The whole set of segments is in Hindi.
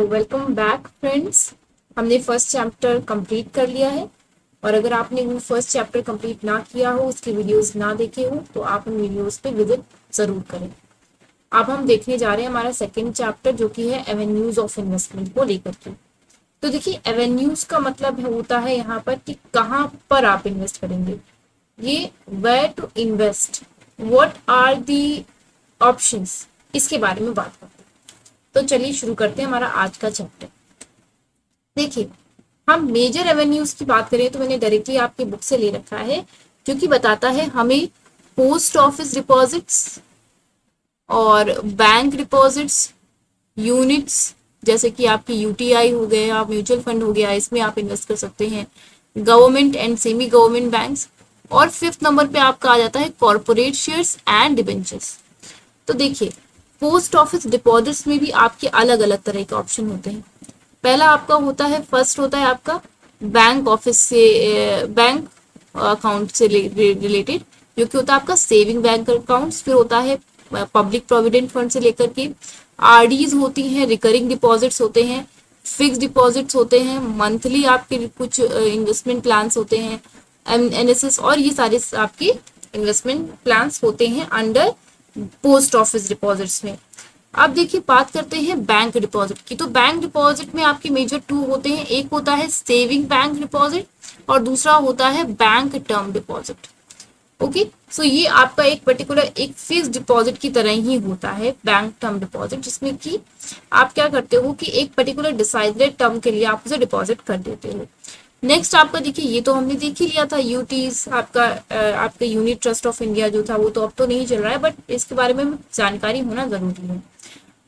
Welcome back friends. हमने फर्स्ट चैप्टर कंप्लीट कर लिया है और अगर आपने वो फर्स्ट चैप्टर कंप्लीट ना किया हो, उसके वीडियोस ना देखे हो तो आप उन वीडियोस पे विजिट जरूर करें। अब हम देखने जा रहे हैं हमारा सेकंड चैप्टर जो कि है एवेन्यूज ऑफ इन्वेस्टमेंट को लेकर के। तो देखिए एवेन्यूज का मतलब होता है यहाँ पर कि कहाँ पर आप इन्वेस्ट करेंगे। ये where to invest, what are the options, इसके बारे में बात करते हैं। तो चलिए शुरू करते हैं हमारा आज का चैप्टर। देखिए हम मेजर रेवेन्यूज की बात करें तो मैंने डायरेक्टली आपकी बुक से ले रखा है जो कि बताता है हमें पोस्ट ऑफिस डिपॉजिट्स और बैंक डिपॉजिट्स, यूनिट्स जैसे कि आपकी यूटीआई हो गया, म्यूचुअल फंड हो गया, इसमें आप इन्वेस्ट कर सकते हैं, government and semi government banks, और फिफ्थ नंबर पे आपका आ जाता है कॉर्पोरेट शेयर्स एंड डिबेंचर्स। तो देखिए पोस्ट ऑफिस डिपॉजिट्स में भी आपके अलग अलग तरह के ऑप्शन होते हैं। पहला आपका होता है, फर्स्ट होता है आपका बैंक ऑफिस से, बैंक अकाउंट से रिलेटेड, जो कि होता है आपका सेविंग बैंक अकाउंट। फिर होता है पब्लिक प्रोविडेंट फंड से लेकर के आरडीज होती हैं, रिकरिंग डिपॉजिट्स होते हैं, फिक्स डिपॉजिट्स होते हैं, मंथली आपके कुछ इन्वेस्टमेंट प्लान्स होते हैं, एनएसएस, और ये सारे आपके इन्वेस्टमेंट प्लान्स होते हैं अंडर पोस्ट ऑफिस डिपॉजिट्स में। अब देखिए बात करते हैं बैंक डिपॉजिट की। तो बैंक डिपॉजिट में आपके मेजर टू होते हैं, एक होता है सेविंग बैंक डिपॉजिट और दूसरा होता है बैंक टर्म डिपॉजिट। ओके, सो ये आपका एक पर्टिकुलर एक फिक्स डिपॉजिट की तरह ही होता है बैंक टर्म डिपॉजिट, जिसमें कि आप क्या करते हो कि एक पर्टिकुलर डिसाइडेड टर्म के लिए आप उसे डिपॉजिट कर देते हो। नेक्स्ट आपका देखिए, ये तो हमने देख ही लिया था, यूटीज आपका आपका यूनिट ट्रस्ट ऑफ इंडिया जो था वो तो अब तो नहीं चल रहा है, बट इसके बारे में जानकारी होना जरूरी है।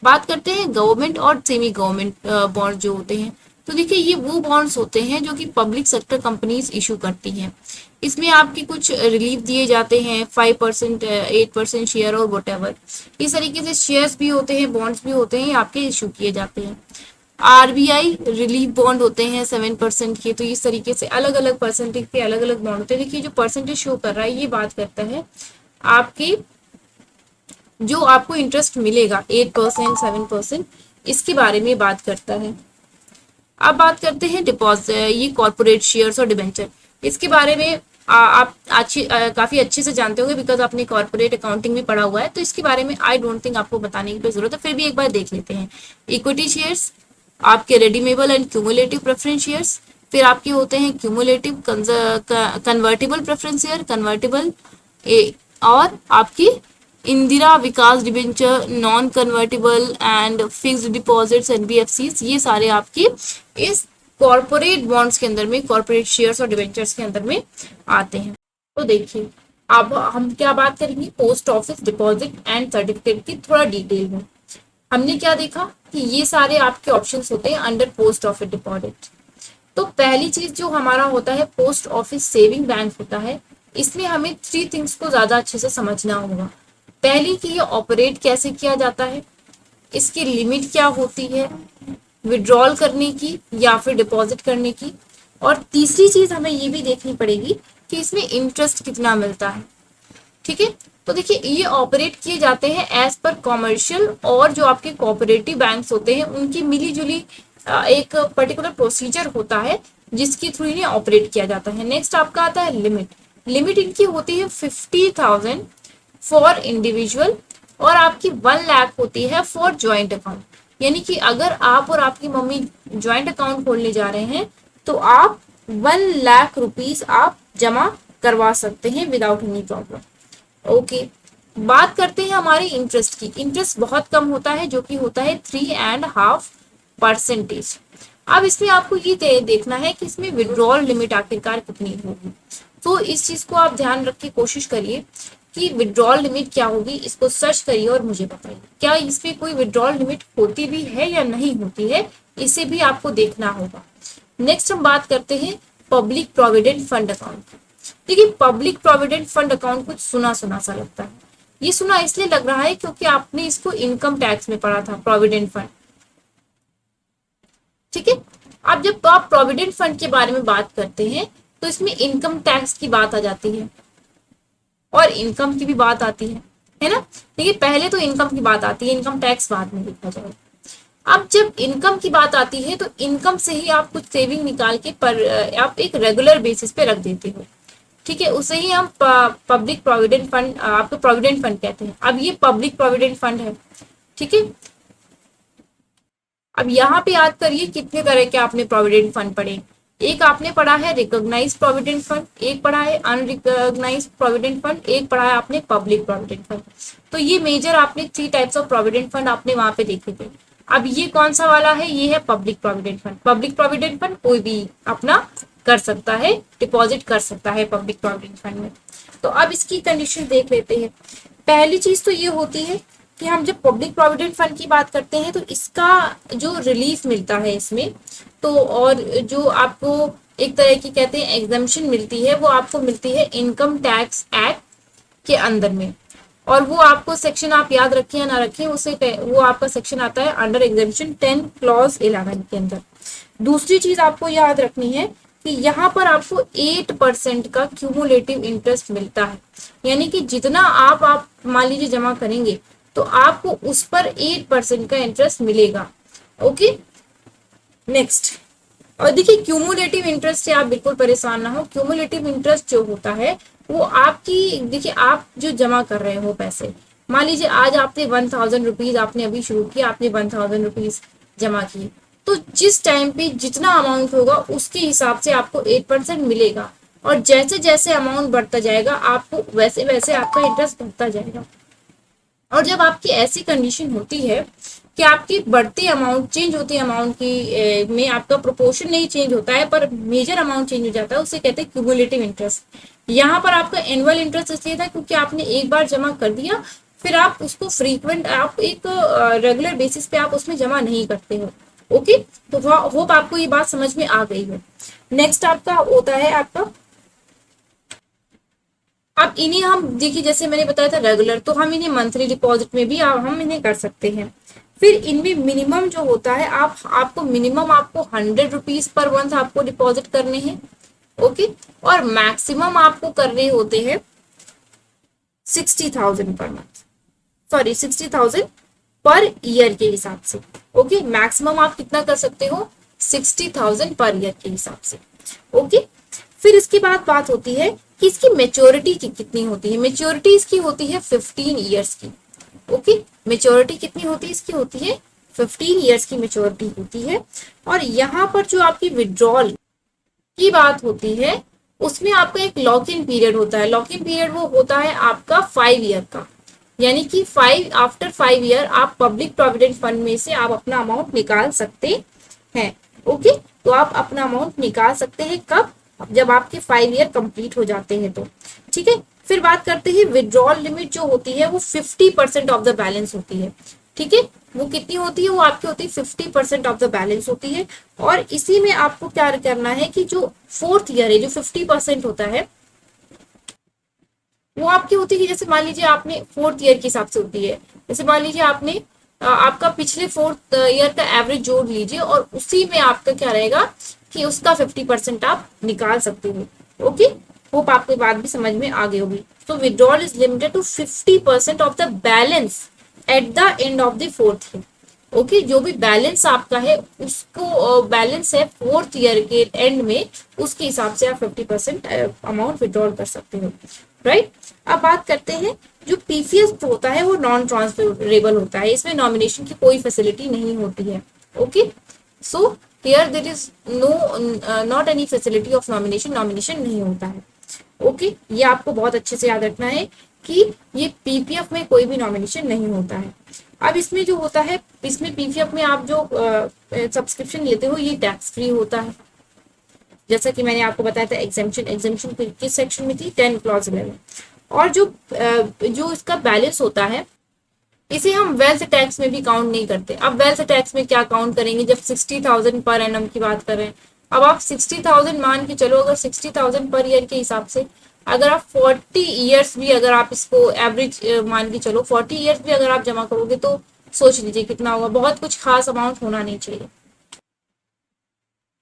बात करते हैं गवर्नमेंट और सेमी गवर्नमेंट बॉन्ड जो होते हैं। तो देखिए ये वो बॉन्ड्स होते हैं जो कि पब्लिक सेक्टर कंपनीज इशू करती हैं। इसमें आपके कुछ रिलीफ दिए जाते हैं, 5%, 8% शेयर और वट। इस तरीके से शेयर्स भी होते हैं, बॉन्ड्स भी होते हैं, आपके इशू किए जाते हैं। आरबीआई रिलीफ बॉन्ड होते हैं 7% के। तो इस तरीके से अलग अलग परसेंटेज के अलग अलग बॉन्ड होते हैं। देखिए जो परसेंटेज शो कर रहा है ये बात करता है आपकी जो आपको इंटरेस्ट मिलेगा 8%, 7%, इसके बारे में बात करता है। अब बात करते हैं डिपॉजिट, ये कॉर्पोरेट शेयर्स और डिबेंचर, इसके बारे में आप काफी अच्छे से जानते होंगे बिकॉज आपने कॉर्पोरेट अकाउंटिंग में पढ़ा हुआ है। तो इसके बारे में आई डोंट थिंक आपको बताने की कोई जरूरत है, फिर भी एक बार देख लेते हैं। इक्विटी शेयर्स, आपके redeemable and cumulative preference shares, फिर आपके होते हैं cumulative convertible preference share, convertible, और आपकी Indira Vikas debenture, non convertible and fixed deposits, NBFCs, ये सारे आपके इस कॉर्पोरेट बॉन्ड्स के अंदर में, कॉर्पोरेट शेयर्स और डिबेंचर्स के अंदर में आते हैं। तो देखिए अब हम क्या बात करेंगे post office deposit and certificate की थोड़ा डिटेल में। हमने क्या देखा कि ये सारे आपके ऑप्शंस होते हैं अंडर पोस्ट ऑफिस डिपॉजिट। तो पहली चीज जो हमारा होता है पोस्ट ऑफिस सेविंग बैंक होता है, इसमें हमें 3 थिंग्स को ज्यादा अच्छे से समझना होगा। पहली कि ये ऑपरेट कैसे किया जाता है, इसकी लिमिट क्या होती है विड्रॉल करने की या फिर डिपॉजिट करने की, और तीसरी चीज हमें ये भी देखनी पड़ेगी कि इसमें इंटरेस्ट कितना मिलता है। ठीक है, तो देखिए ये ऑपरेट किए जाते हैं एज पर कॉमर्शियल और जो आपके कोऑपरेटिव बैंक्स होते हैं उनकी मिली जुली एक पर्टिकुलर प्रोसीजर होता है जिसके थ्रू इन्हें ऑपरेट किया जाता है। नेक्स्ट आपका आता है लिमिट। लिमिट इनकी होती है 50,000 फॉर इंडिविजुअल और आपकी 1 लाख होती है फॉर ज्वाइंट अकाउंट। यानी कि अगर आप और आपकी मम्मी ज्वाइंट अकाउंट खोलने जा रहे हैं तो आप 1 लाख रुपीज आप जमा करवा सकते हैं विदाउट एनी प्रॉब्लम। ओके, बात करते हैं हमारे इंटरेस्ट की। इंटरेस्ट बहुत कम होता है जो कि होता है 3.5%। अब इसमें आपको ये देखना है कि इसमें विड्रॉल लिमिट आखिरकार कितनी होगी। तो इस चीज को आप ध्यान रख के कोशिश करिए कि विड्रॉल लिमिट क्या होगी, इसको सर्च करिए और मुझे बताइए क्या इसमें कोई विड्रॉल लिमिट होती भी है या नहीं होती है, इसे भी आपको देखना होगा। नेक्स्ट हम बात करते हैं पब्लिक प्रोविडेंट फंड अकाउंट। देखिए पब्लिक प्रोविडेंट फंड अकाउंट कुछ सुना सुना सा लगता है। ये सुना इसलिए लग रहा है क्योंकि आपने इसको इनकम टैक्स में पढ़ा था, प्रोविडेंट फंड। ठीक है, अब जब आप प्रोविडेंट फंड के बारे में बात करते हैं तो इसमें इनकम टैक्स की बात आ जाती है और इनकम की भी बात आती है ना। देखिए पहले तो इनकम की बात आती है, इनकम टैक्स बाद में देखा जाएगा। अब जब इनकम की बात आती है तो इनकम से ही आप कुछ सेविंग निकाल के पर आप एक रेगुलर बेसिस पे रख देते हो, ठीक है, उसे ही हम पब्लिक प्रोविडेंट फंड, आपको प्रोविडेंट फंड कहते हैं। अब ये पब्लिक प्रोविडेंट फंड है, ठीक है। अब यहाँ पे याद करिए कितने तरह के आपने प्रोविडेंट फंड पढ़े। एक आपने पढ़ा है रिकॉग्नाइज प्रोविडेंट फंड, एक पढ़ा है अनरिकॉग्नाइज प्रोविडेंट फंड, एक पढ़ा है आपने पब्लिक प्रोविडेंट फंड। तो ये मेजर आपने 3 टाइप्स ऑफ प्रोविडेंट फंड आपने वहां पे देखे थे। अब ये कौन सा वाला है, ये है public provident fund. Public provident fund कोई भी अपना कर सकता है, डिपॉजिट कर सकता है पब्लिक प्रोविडेंट फंड में। तो अब इसकी कंडीशन देख लेते हैं। पहली चीज तो ये होती है कि हम जब पब्लिक प्रोविडेंट फंड की बात करते हैं तो इसका जो रिलीफ मिलता है इसमें, तो और जो आपको एक तरह की कहते हैं एग्जम्पशन मिलती है, वो आपको मिलती है इनकम टैक्स एक्ट के अंदर में। और वो आपको सेक्शन आप याद रखें या ना रखें, उसे वो आपका सेक्शन आता है अंडर एग्जम्पशन 10 क्लॉज 11 के अंदर। दूसरी चीज आपको याद रखनी है कि यहाँ पर आपको 8% का क्यूमुलेटिव इंटरेस्ट मिलता है, यानी कि जितना आप मान लीजिए जमा करेंगे तो आपको उस पर 8% का इंटरेस्ट मिलेगा। Okay, next. और देखिए क्यूमुलेटिव इंटरेस्ट से आप बिल्कुल परेशान ना हो। क्यूमुलेटिव इंटरेस्ट जो होता है वो आपकी, देखिए आप जो जमा कर रहे हो पैसे, मान लीजिए आज आपने 1000 रुपीज आपने अभी शुरू किया, आपने 1000 रुपीज जमा किए, तो जिस टाइम पे जितना अमाउंट होगा उसके हिसाब से आपको 8% मिलेगा। और जैसे जैसे अमाउंट बढ़ता जाएगा आपको वैसे वैसे आपका इंटरेस्ट बढ़ता जाएगा। और जब आपकी ऐसी कंडीशन होती है कि आपकी बढ़ती अमाउंट चेंज होती है, अमाउंट की में आपका प्रोपोर्शन नहीं चेंज होता है पर मेजर अमाउंट चेंज हो जाता है, उसे कहते हैं क्यूमुलेटिव इंटरेस्ट। यहाँ पर आपका एनुअल इंटरेस्ट इसलिए था क्योंकि आपने एक बार जमा कर दिया, फिर आप उसको फ्रीक्वेंट, आप एक रेगुलर बेसिस पे आप उसमें जमा नहीं करते हो। ओके, तो होप आपको ये बात समझ में आ गई है। नेक्स्ट आपका होता है आपका, अब इन्हें हम देखिए जैसे मैंने बताया था रेगुलर, तो हम इन्हें मंथली डिपॉजिट में भी हम इन्हें कर सकते हैं। फिर इनमें मिनिमम जो होता है, आपको मिनिमम आपको 100 रुपीज पर मंथ आपको डिपॉजिट करने हैं। ओके, और मैक्सिमम आपको करने होते हैं 60,000 per month, sorry 60,000 per year के हिसाब से। ओके, मैक्सिमम आप कितना कर सकते हो, 60,000 पर ईयर के हिसाब से। ओके, फिर इसके बाद बात होती है कि इसकी मेच्योरिटी कितनी होती है। मेच्योरिटी इसकी होती है 15 ईयर्स की। ओके, मेच्योरिटी कितनी होती है इसकी, होती है 15 ईयर्स की मेच्योरिटी होती है। और यहाँ पर जो आपकी विड्रॉल की बात होती है उसमें आपका एक लॉक इन पीरियड होता है। लॉक इन पीरियड वो होता है आपका 5 ईयर का, यानी कि आफ्टर 5 ईयर आप पब्लिक प्रोविडेंट फंड में से आप अपना अमाउंट निकाल सकते हैं। ओके, तो आप अपना अमाउंट निकाल सकते हैं कब, जब आपके 5 ईयर कंप्लीट हो जाते हैं तो, ठीक है। फिर बात करते हैं विड्रॉल लिमिट जो होती है वो 50% ऑफ द बैलेंस होती है, ठीक है। वो कितनी होती है, वो आपकी होती है 50% ऑफ द बैलेंस होती है। और इसी में आपको क्या करना है कि जो 4th ईयर है, जो 50% होता है वो आपकी होती है, जैसे मान लीजिए आपने 4th ईयर के हिसाब से होती है। जैसे मान लीजिए आपने आपका पिछले 4th ईयर का एवरेज जोड़ लीजिए और उसी में आपका क्या रहेगा कि उसका 50% आप निकाल सकते हो। ओके, होप आपको बात भी समझ में आ गई होगी। तो withdrawal is limited to 50% of the balance at the end of the 4th year. Okay, जो भी बैलेंस आपका है उसको बैलेंस है 4th ईयर के एंड में, उसके हिसाब से आप 50% अमाउंट विड्रॉल कर सकते हो, राइट। अब बात करते हैं जो पीसीएस होता है वो नॉन ट्रांसफरेबल होता है, इसमें नॉमिनेशन की कोई फैसिलिटी नहीं होती है। Okay, so here there is not any facility of nomination, nomination नहीं होता है। ओके, ये आपको बहुत अच्छे से याद रखना है कि ये पीपीएफ में कोई भी नॉमिनेशन नहीं होता है। अब इसमें जो होता है, इसमें पीपीएफ में आप जो सब्सक्रिप्शन लेते हो ये टैक्स फ्री होता है, जैसा कि मैंने आपको बताया था। एग्जेम्पशन किस सेक्शन में थी, 10 क्लॉज 11। और जो इसका बैलेंस होता है इसे हम वेल्थ टैक्स में भी काउंट नहीं करते। अब वेल्थ टैक्स में क्या काउंट करेंगे, जब 60,000 पर एनम की बात कर रहे हैं। अब आप 60,000 मान के चलो, अगर 60,000 पर ईयर के हिसाब से अगर आप 40 ईयर्स भी अगर आप इसको एवरेज मान के चलो, 40 ईयर्स भी अगर आप जमा करोगे तो सोच लीजिए कितना होगा, बहुत कुछ खास अमाउंट होना नहीं चाहिए।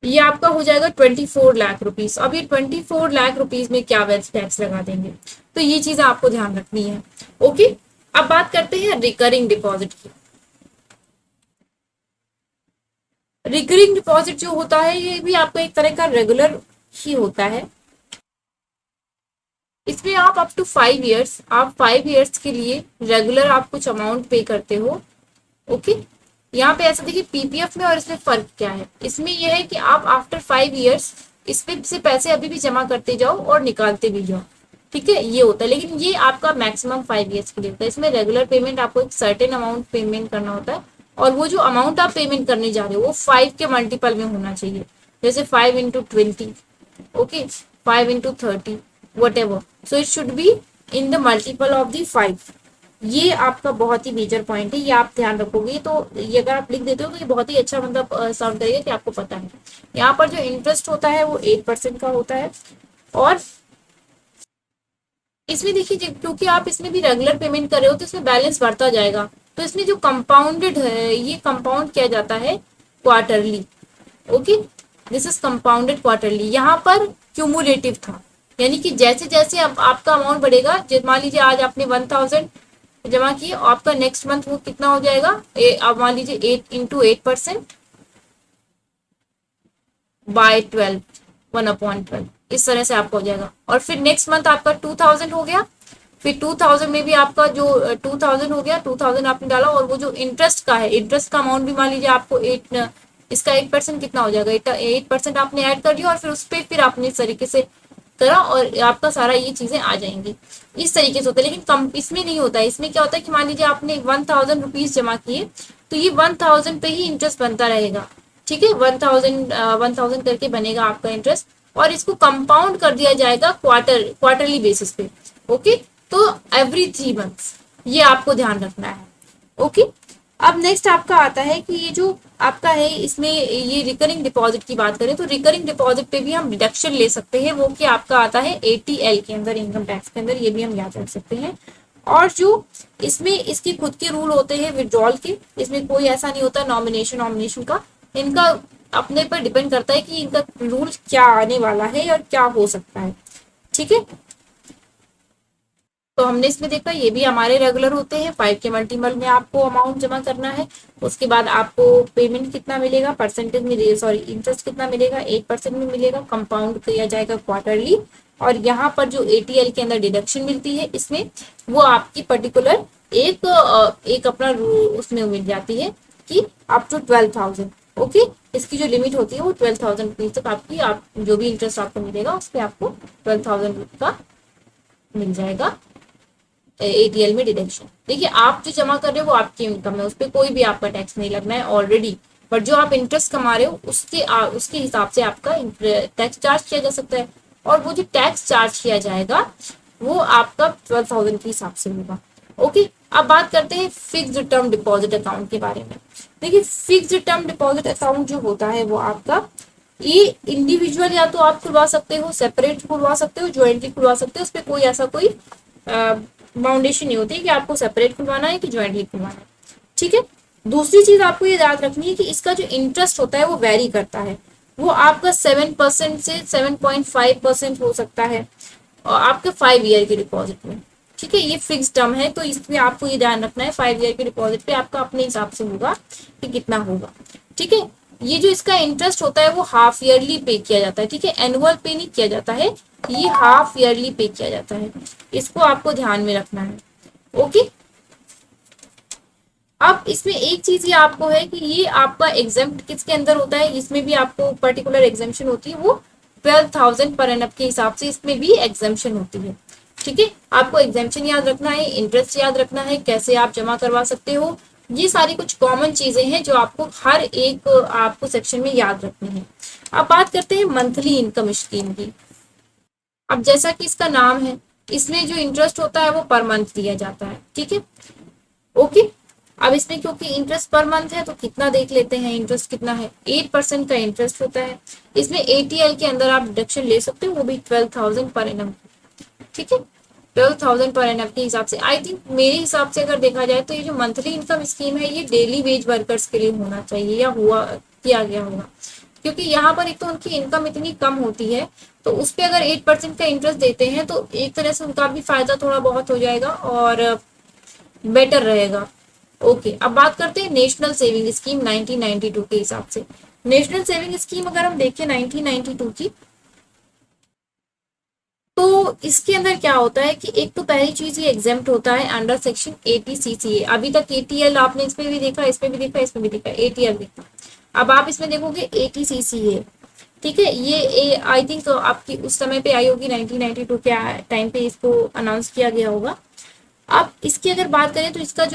ये आपका हो जाएगा 24 लाख रुपीज। अब ये 24 लाख रुपीज में क्या वेल्थ टैक्स लगा देंगे, तो ये चीजें आपको ध्यान रखनी है। ओके, अब बात करते हैं रिकरिंग डिपॉजिट की। रिकरिंग डिपॉजिट जो होता है ये भी आपका एक तरह का रेगुलर ही होता है। इसमें आप अप टू 5 इयर्स, आप 5 इयर्स के लिए रेगुलर आप कुछ अमाउंट पे करते हो। ओके, यहाँ पे ऐसा देखिए पीपीएफ में और इसमें फर्क क्या है। इसमें यह है कि आप आफ्टर 5 इयर्स इसमें से पैसे अभी भी जमा करते जाओ और निकालते भी जाओ, ठीक है, ये होता है। लेकिन ये आपका मैक्सिमम 5 इयर्स के लिए होता है। इसमें रेगुलर पेमेंट आपको एक सर्टेन अमाउंट पेमेंट करना होता है, और वो जो अमाउंट आप पेमेंट करने जा रहे हो वो 5 के मल्टीपल में होना चाहिए। जैसे 5 into 20, okay, 5 into 30, what ever, so it should be in the multiple of the 5। ये आपका बहुत ही मेजर पॉइंट है, ये आप ध्यान रखोगे तो ये अगर आप लिख देते हो तो ये बहुत ही अच्छा मतलब साउंड करेगा कि आपको पता है। यहाँ पर जो इंटरेस्ट होता है वो 8% का होता है। और इसमें देखिए क्योंकि आप इसमें भी रेगुलर पेमेंट कर रहे हो तो इसमें बैलेंस बढ़ता जाएगा। तो इसमें जो कंपाउंडेड है ये कंपाउंड किया जाता है quarterly. Okay, this is compounded quarterly. यहाँ पर क्यूमुलेटिव था, यानी कि जैसे जैसे अब आपका अमाउंट बढ़ेगा, मान लीजिए आज आपने 1000 जमा किए, आपका नेक्स्ट मंथ वो कितना हो जाएगा, अब मान लीजिए 8 into 8% बाय 12, 1/12, इस तरह से आपका हो जाएगा। और फिर नेक्स्ट मंथ आपका 2000 हो गया, फिर 2000 में भी आपका जो 2000 हो गया, 2000 आपने डाला, और वो जो इंटरेस्ट का है, इंटरेस्ट का अमाउंट भी मान लीजिए आपको 8, इसका 8% कितना हो जाएगा, 8% आपने ऐड कर दिया, और फिर उस पर फिर आपने इस तरीके से करा और आपका सारा ये चीजें आ जाएंगी। इस तरीके से होता है। लेकिन कम इसमें नहीं होता है। इसमें क्या होता है कि मान लीजिए आपने 1000 रुपीज जमा किए तो ये 1000 पे ही इंटरेस्ट बनता रहेगा, ठीक है, 1000 करके बनेगा आपका इंटरेस्ट, और इसको कंपाउंड कर दिया जाएगा क्वार्टरली बेसिस पे। ओके, तो एवरी 3 मंथ्स, ये आपको ध्यान रखना है। ओके, अब नेक्स्ट आपका आता है कि ये जो आपका है इसमें ये रिकरिंग डिपॉजिट की बात करें तो रिकरिंग डिपॉजिट पे भी हम डिडक्शन ले सकते हैं, वो कि आपका आता है एटीएल के अंदर, इनकम टैक्स के अंदर, ये भी हम याद रख सकते हैं। और जो इसमें इसके खुद के रूल होते हैं विड्रॉल के, इसमें कोई ऐसा नहीं होता नॉमिनेशन का, इनका अपने पर डिपेंड करता है कि इनका रूल क्या आने वाला है और क्या हो सकता है, ठीक है। तो हमने इसमें देखा ये भी हमारे रेगुलर होते हैं। 5 के मल्टीपल में आपको अमाउंट जमा करना है, उसके बाद आपको पेमेंट कितना मिलेगा, परसेंटेज में, सॉरी, इंटरेस्ट कितना मिलेगा, 8% में मिलेगा, कंपाउंड किया जाएगा क्वार्टरली। और यहाँ पर जो एटीएल के अंदर डिडक्शन मिलती है इसमें, वो आपकी पर्टिकुलर एक अपना उसमें मिल जाती है कि अप टू 12,000। ओके, इसकी जो लिमिट होती है वो 12,000 रुपीज तक आपकी, आप जो भी इंटरेस्ट आपको मिलेगा उस पर आपको 12,000 का मिल जाएगा एटीएल में डिडक्शन। देखिए आप जो जमा कर रहे हो वो आपकी इनकम है, उस पर कोई भी आपका टैक्स नहीं लगना है ऑलरेडी, बट जो आप इंटरेस्ट कमा रहे हो उसके हिसाब से आपका टैक्स चार्ज किया जा सकता है, और वो जो टैक्स चार्ज किया जाएगा वो आपका 12,000 के हिसाब से होगा। ओके, अब बात करते हैं फिक्स्ड टर्म डिपॉजिट अकाउंट के बारे में। देखिए फिक्स्ड टर्म डिपॉजिट अकाउंट जो होता है वो आपका, ये इंडिविजुअल या तो आप खुलवा सकते हो, सेपरेट खुलवा सकते हो, ज्वाइंटली खुलवा सकते हो, उस पर कोई ऐसा कोई बाउंडेशन नहीं होती है कि आपको सेपरेट खुलवाना है कि ज्वाइंटली खुलवाना है, ठीक है। दूसरी चीज आपको ये याद रखनी है कि इसका जो इंटरेस्ट होता है वो वेरी करता है, वो आपका 7% से 7.5% हो सकता है और आपके 5 ईयर के डिपॉजिट में, ठीक है। ये फिक्स टर्म है तो इसमें आपको ये ध्यान रखना है 5 ईयर के डिपॉजिट पे आपका अपने हिसाब से होगा कि कितना होगा, ठीक है। ये जो इसका इंटरेस्ट होता है वो हाफ ईयरली पे किया जाता है, ठीक है, एनुअल पे नहीं किया जाता है, ये हाफ ईयरली पे किया जाता है, इसको आपको ध्यान में रखना है। ओके, अब इसमें एक चीज ये आपको है कि ये आपका एग्जाम्प्ट किसके अंदर होता है, इसमें भी आपको पर्टिकुलर एग्जाम्पशन होती है, वो 12,000 पर एनअप के हिसाब से इसमें भी एग्जाम्पशन होती है, ठीक है। आपको एग्जाम्पशन याद रखना है, इंटरेस्ट याद रखना है, कैसे आप जमा करवा सकते हो, ये सारी कुछ कॉमन चीजें हैं जो आपको हर एक आपको सेक्शन में याद रखनी है। अब बात करते हैं मंथली इनकम स्कीम की। अब जैसा कि इसका नाम है, इसमें जो इंटरेस्ट होता है वो पर मंथ दिया जाता है, ठीक है। ओके, अब इसमें क्योंकि इंटरेस्ट पर मंथ है तो कितना देख लेते हैं, इंटरेस्ट कितना है, 8% का इंटरेस्ट होता है। इसमें एटीएल के अंदर आप डिडक्शन ले सकते हो, वो भी 12,000 पर एनम, ठीक है, 12,000 पर एनम के हिसाब से। आई थिंक मेरे हिसाब से अगर देखा जाए तो ये जो मंथली इनकम स्कीम है ये डेली वेज वर्कर्स के लिए होना चाहिए या हुआ किया गया होगा, क्योंकि यहाँ पर एक तो उनकी इनकम इतनी कम होती है तो उस पर अगर 8% का इंटरेस्ट देते हैं तो एक तरह से उनका भी फायदा थोड़ा बहुत हो जाएगा और बेटर रहेगा। ओके, अब बात करते हैं नेशनल सेविंग स्कीम 1992 के हिसाब से। नेशनल सेविंग स्कीम अगर हम देखें 1992 की, तो इसके अंदर क्या होता है कि एक तो पहली चीज ये एग्जेम्प्ट होता है अंडर सेक्शन 80 CCA। अभी तक ATL आपने इसमें भी देखा, इसमें भी देखा, इसमें भी देखा, ATL देखा। अब आप इसमें देखोगे 80 CCA, ठीक है। ये आई थिंक आपकी उस समय पे आई होगी, 1992 के टाइम पे इसको अनाउंस किया गया होगा। अब इसकी अगर बात करें तो इसका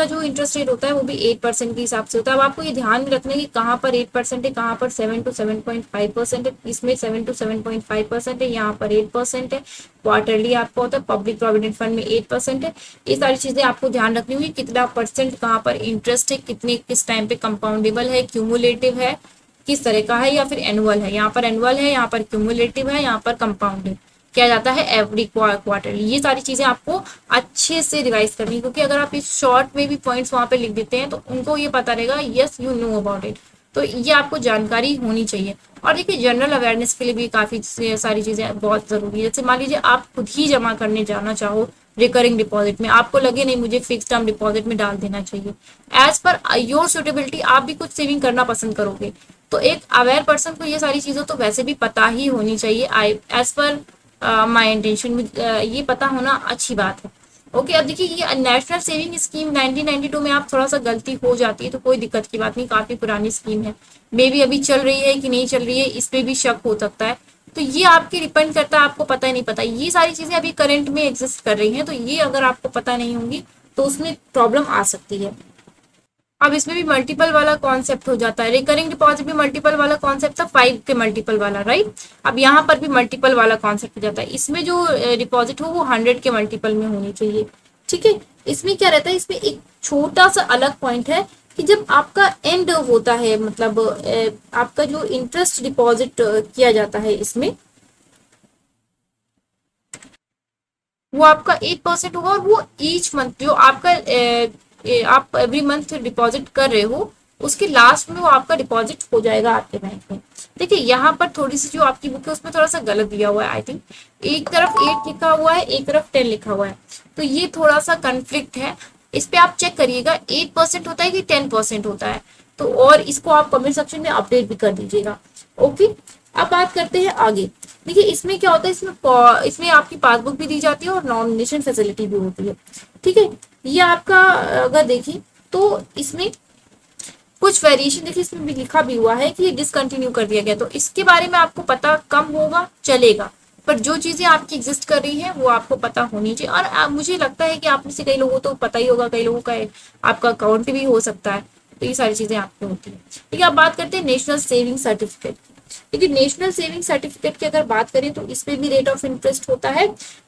जो इंटरेस्ट रेट होता है वो भी 8% के हिसाब से होता है। अब आपको ये ध्यान में रखना है कि कहाँ पर 8% है, कहाँ पर 7 to 7.5% है। इसमें 7 to 7.5% है, यहाँ पर 8% है। क्वार्टरली आपका होता है, पब्लिक प्रोविडेंट फंड में 8% है। ये सारी चीजें आपको ध्यान रखनी होगी, कितना परसेंट कहाँ पर इंटरेस्ट है, कितने किस टाइम पे कंपाउंडेबल है, क्यूमुलेटिव है, किस तरह का है, या फिर एनुअल है। यहाँ पर एनुअल है, यहाँ पर क्यूमुलेटिव है, यहाँ पर कंपाउंडेड किया जाता है एवरी क्वार्टरली। ये सारी चीजें आपको अच्छे से रिवाइज करनी है, क्योंकि अगर आप इस शॉर्ट में भी पॉइंट्स वहां पे लिख देते हैं तो उनको ये पता रहेगा yes you know about it. तो ये आपको जानकारी होनी चाहिए। और देखिए जनरल अवेयरनेस के लिए भी काफी सारी चीजें बहुत जरूरी है। जैसे मान लीजिए आप खुद ही जमा करने जाना चाहो रिकरिंग डिपॉजिट में, आपको लगे नहीं मुझे फिक्स टर्म डिपॉजिट में डाल देना चाहिए, एज पर योर सुटेबिलिटी आप भी कुछ सेविंग करना पसंद करोगे, तो एक अवेयर पर्सन को ये सारी चीजें तो वैसे भी पता ही होनी चाहिए। एज पर माई इंटेंशन में ये पता होना अच्छी बात है। ओके, अब देखिए ये नेशनल सेविंग स्कीम 1992 में आप थोड़ा सा गलती हो जाती है तो कोई दिक्कत की बात नहीं, काफी पुरानी स्कीम है, मे बी अभी चल रही है कि नहीं चल रही है इस पे भी शक हो सकता है। तो ये आपके डिपेंड करता है, आपको पता ही नहीं पता। ये सारी चीजें अभी करंट में एग्जिस्ट कर रही हैं, तो ये अगर आपको पता नहीं होंगी तो उसमें प्रॉब्लम आ सकती है। अब इसमें भी मल्टीपल वाला कॉन्सेप्ट हो जाता है। रिकरिंग डिपॉजिट में मल्टीपल वाला कॉन्सेप्ट था, 5 के मल्टीपल वाला, राइट। अब यहाँ पर भी मल्टीपल वाला कॉन्सेप्ट हो जाता है। इसमें जो डिपॉजिट हो वो 100 के मल्टीपल में होनी चाहिए, ठीक है। इसमें क्या रहता है, इसमें एक छोटा सा अलग पॉइंट है कि जब आपका एंड होता है, मतलब आपका जो इंटरेस्ट डिपॉजिट किया जाता है इसमें, वो आपका 8% होगा, और वो ईच मंथ जो आपका आप एवरी मंथ डिपॉजिट कर रहे हो उसके लास्ट में वो आपका डिपॉजिट हो जाएगा आपके बैंक में। देखिए यहाँ पर थोड़ी सी जो आपकी बुक है उसमें थोड़ा सा गलत दिया हुआ है। आई थिंक एक तरफ 8 लिखा हुआ है, एक तरफ 10 लिखा हुआ है, तो ये थोड़ा सा कंफ्लिक्ट है। इस पे आप चेक करिएगा 8% होता है कि 10% होता है, तो और इसको आप कमेंट सेक्शन में अपडेट भी कर दीजिएगा। ओके, अब बात करते हैं आगे। देखिए इसमें क्या होता है, इसमें आपकी पासबुक भी दी जाती है और नॉमिनेशन फैसिलिटी भी होती है, ठीक है। ये आपका अगर देखिए तो इसमें कुछ वेरिएशन देखिए, इसमें भी लिखा भी हुआ है कि ये डिसकंटिन्यू कर दिया गया, तो इसके बारे में आपको पता कम होगा चलेगा, पर जो चीजें आपकी एग्जिस्ट कर रही है वो आपको पता होनी चाहिए। और मुझे लगता है कि आप में से कई लोगों तो पता ही होगा, कई लोगों का आपका अकाउंट भी हो सकता है, तो ये सारी चीजें आपको होती है, ठीक है। अब बात करते हैं नेशनल सेविंग सर्टिफिकेट की। देखिए नेशनल सेविंग सर्टिफिकेट की अगर बात करें तो इसमें भी रेट ऑफ इंटरेस्ट होता है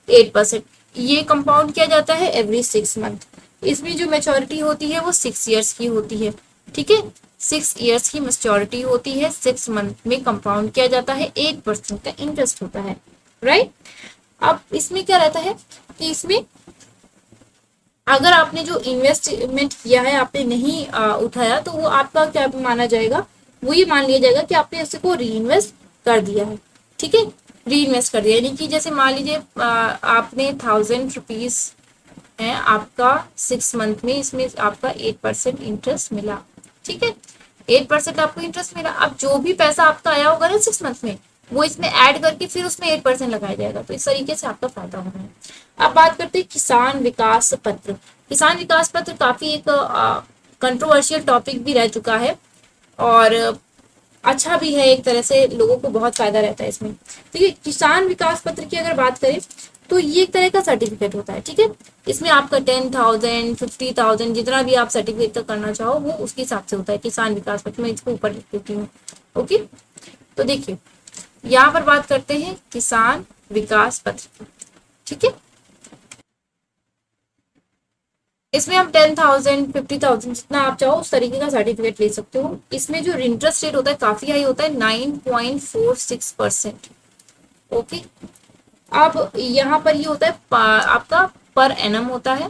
8%। ये कंपाउंड किया जाता है एवरी 6 मंथ। इसमें जो मेच्योरिटी होती है वो 6 ईयर्स की होती है, ठीक है। 6 ईयर्स की मेच्योरिटी होती है, 6 मंथ में कंपाउंड किया जाता है, 8% का इंटरेस्ट होता है, राइट। अब इसमें क्या रहता है कि इसमें अगर आपने जो इन्वेस्टमेंट किया है आपने नहीं उठाया तो वो आपका क्या माना जाएगा, वो ये मान लिया जाएगा कि आपने उसको री इन्वेस्ट कर दिया है, ठीक है। री इन्वेस्ट कर दिया यानी कि जैसे मान लीजिए आपने 1000 रुपीज है आपका 6 मंथ में, इसमें आपका 8% इंटरेस्ट मिला, ठीक है। 8% आपको इंटरेस्ट मिला। अब जो भी पैसा आपका आया होगा ना 6 मंथ में, वो इसमें ऐड करके फिर उसमें 8% लगाया जाएगा, तो इस तरीके से आपका फायदा होना है। अब बात करते हैं किसान विकास पत्र। किसान विकास पत्र काफी एक कंट्रोवर्शियल टॉपिक भी रह चुका है, और अच्छा भी है, एक तरह से लोगों को बहुत फायदा रहता है इसमें। ठीक है, किसान विकास पत्र की अगर बात करें तो ये एक तरह का सर्टिफिकेट होता है, ठीक है। इसमें आपका 10,000 50,000 जितना भी आप सर्टिफिकेट का करना चाहो वो उसके हिसाब से होता है। किसान विकास पत्र, मैं इसको ऊपर लिख देती हूँ। ओके, तो देखिए यहाँ पर बात करते हैं किसान विकास पत्र की, ठीक है। इसमें हम 10,000 50,000 जितना आप चाहो उस तरीके का सर्टिफिकेट ले सकते हो। इसमें जो इंटरेस्ट रेट होता है काफी हाई होता है, 9.46%। ओके, अब यहाँ पर ये होता है आपका पर एनम होता है,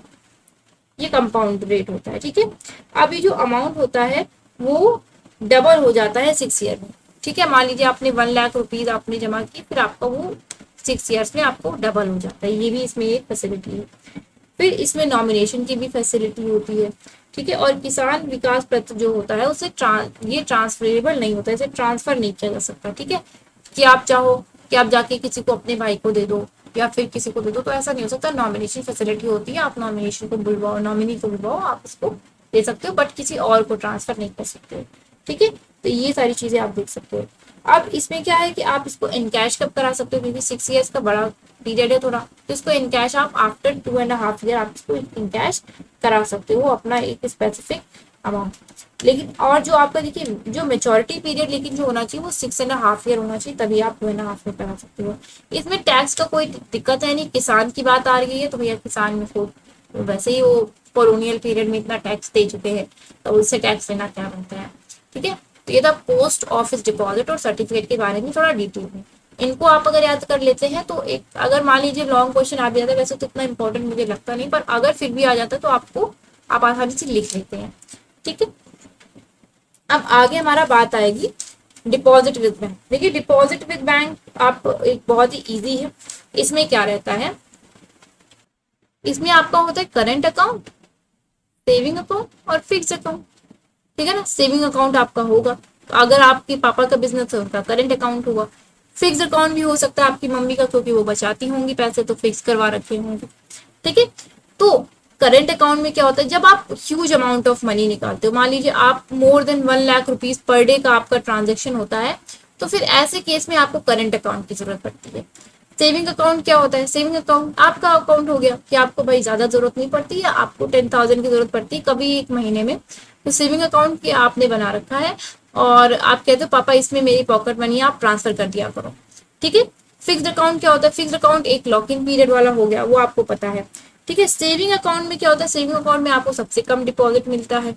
ये कंपाउंड रेट होता है, ठीक है। अब ये जो अमाउंट होता है वो डबल हो जाता है 6 ईयर में, ठीक है। मान लीजिए आपने 1 लाख रुपीज आपने जमा की, फिर आपका वो 6 ईयर्स में आपको डबल हो जाता है। ये भी इसमें एक फैसिलिटी है। फिर इसमें नॉमिनेशन की भी फैसिलिटी होती है। ठीक है। और किसान विकास पत्र जो होता है उसे ये ट्रांसफरेबल नहीं होता, इसे ट्रांसफर नहीं किया जा सकता। ठीक है, कि आप चाहो कि आप जाके किसी को अपने भाई को दे दो या फिर किसी को दे दो, तो ऐसा नहीं हो सकता। नॉमिनेशन फैसिलिटी होती है, आप नॉमिनेशन को बुलवाओ, नॉमिनी को बुलवाओ, आप उसको दे सकते हो, बट किसी और को ट्रांसफर नहीं कर सकते हो। ठीक है, तो ये सारी चीजें आप देख सकते हो। अब इसमें क्या है कि आप इसको इनकैश कब करा सकते हो, क्योंकि 6 ईयर्स का बड़ा पीरियड है थोड़ा, तो इसको इनकैश आप आफ्टर 2.5 ईयर आप इसको इनकैश करा सकते हो अपना एक स्पेसिफिक अमाउंट। लेकिन और जो आपका देखिए जो मेच्योरिटी पीरियड लेकिन जो होना चाहिए वो 6.5 ईयर होना चाहिए, तभी आप 2.5 ईयर करा सकते हो। इसमें टैक्स का कोई दिक्कत है नहीं। किसान की बात आ रही है तो भैया किसान में को वैसे ही वो कॉलोनियल पीरियड में इतना टैक्स दे चुके हैं, तो उससे टैक्स लेना क्या बनता है। ठीक है, तो ये था पोस्ट ऑफिस डिपॉजिट और सर्टिफिकेट के बारे में थोड़ा डिटेल में। इनको आप अगर याद कर लेते हैं तो एक अगर मान लीजिए लॉन्ग क्वेश्चन आ जाता है, वैसे तो इतना इंपॉर्टेंट मुझे लगता नहीं, पर अगर फिर भी आ जाता है तो आपको आप आसानी से लिख लेते हैं। ठीक है, अब आगे हमारा बात आएगी डिपॉजिट विद बैंक। देखिए डिपॉजिट विद बैंक आप एक बहुत ही इजी है। इसमें क्या रहता है, इसमें आपका होता है करंट अकाउंट, सेविंग अकाउंट और फिक्स अकाउंट। ठीक है ना, सेविंग अकाउंट आपका होगा, तो अगर आपके पापा का बिजनेस है उनका करंट अकाउंट होगा। फिक्स अकाउंट भी हो सकता है आपकी मम्मी का, क्योंकि वो बचाती होंगी पैसे तो फिक्स करवा रखे होंगे। ठीक है, तो करंट अकाउंट में क्या होता है, जब आप ह्यूज अमाउंट ऑफ मनी निकालते हो, मान लीजिए आप more than 1 lakh rupees per day का आपका ट्रांजेक्शन होता है, तो फिर ऐसे केस में आपको करंट अकाउंट की जरूरत पड़ती है। सेविंग अकाउंट क्या होता है, सेविंग अकाउंट आपका अकाउंट हो गया कि आपको भाई ज्यादा जरूरत नहीं पड़ती है, आपको 10,000 की जरूरत पड़ती है कभी एक महीने में, तो सेविंग अकाउंट की आपने बना रखा है और आप कहते हो पापा इसमें मेरी पॉकेट मनी आप ट्रांसफर कर दिया करो। ठीक है, फिक्स्ड अकाउंट क्या होता है, फिक्स्ड अकाउंट एक लॉक इन पीरियड वाला हो गया, वो आपको पता है। ठीक है, सेविंग अकाउंट में क्या होता है, सेविंग अकाउंट में आपको सबसे कम डिपॉजिट मिलता है।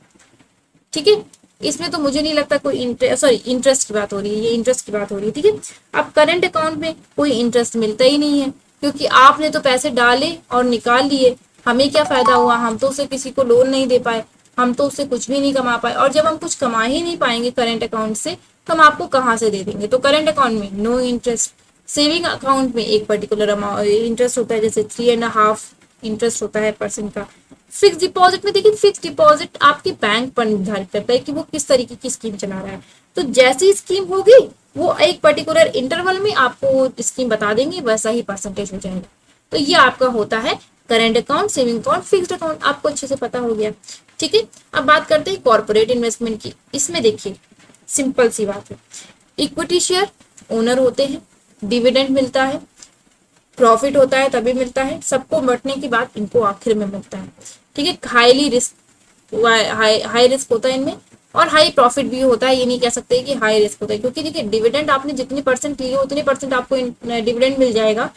ठीक है, इसमें तो मुझे नहीं लगता कोई इंटरेस्ट की बात हो रही है, ये इंटरेस्ट की बात हो रही है। ठीक है, अब करंट अकाउंट में कोई इंटरेस्ट मिलता ही नहीं है, क्योंकि आपने तो पैसे डाले और निकाल लिए, हमें क्या फायदा हुआ, हम तो उससे किसी को लोन नहीं दे पाए, हम तो उससे कुछ भी नहीं कमा पाए, और जब हम कुछ कमा ही नहीं पाएंगे करंट अकाउंट से तो हम आपको कहाँ से दे देंगे। तो करंट अकाउंट में नो इंटरेस्ट, सेविंग अकाउंट में एक पर्टिकुलर अमाउंट इंटरेस्ट होता है, जैसे 3.5 इंटरेस्ट होता है परसेंट का। फिक्स डिपॉजिट में देखिए, फिक्स डिपॉजिट आपके बैंक पर निर्धारित करता है कि वो किस तरीके की स्कीम चला रहा है, तो जैसी स्कीम होगी वो एक पर्टिकुलर इंटरवल में आपको स्कीम बता देंगे, वैसा ही परसेंटेज हो जाएगा। तो ये आपका होता है current account, saving account, fixed account, आपको अच्छे से पता हो गया। ठीक है, अब बात करते हैं कॉर्पोरेट इन्वेस्टमेंट की। इसमें देखिए सिंपल सी बात है, इक्विटी शेयर ओनर होते हैं, डिविडेंड मिलता है, प्रॉफिट होता है तभी मिलता है, सबको बंटने के बाद इनको आखिर में मिलता है। ठीक है, हाईली रिस्क हाई रिस्क होता है इनमें, और हाई प्रॉफिट भी होता है। ये नहीं कह सकते कि हाई रिस्क होता है, क्योंकि देखिए डिविडेंड आपने जितनी परसेंट लिए उतनी परसेंट आपको डिविडेंड मिल जाएगा।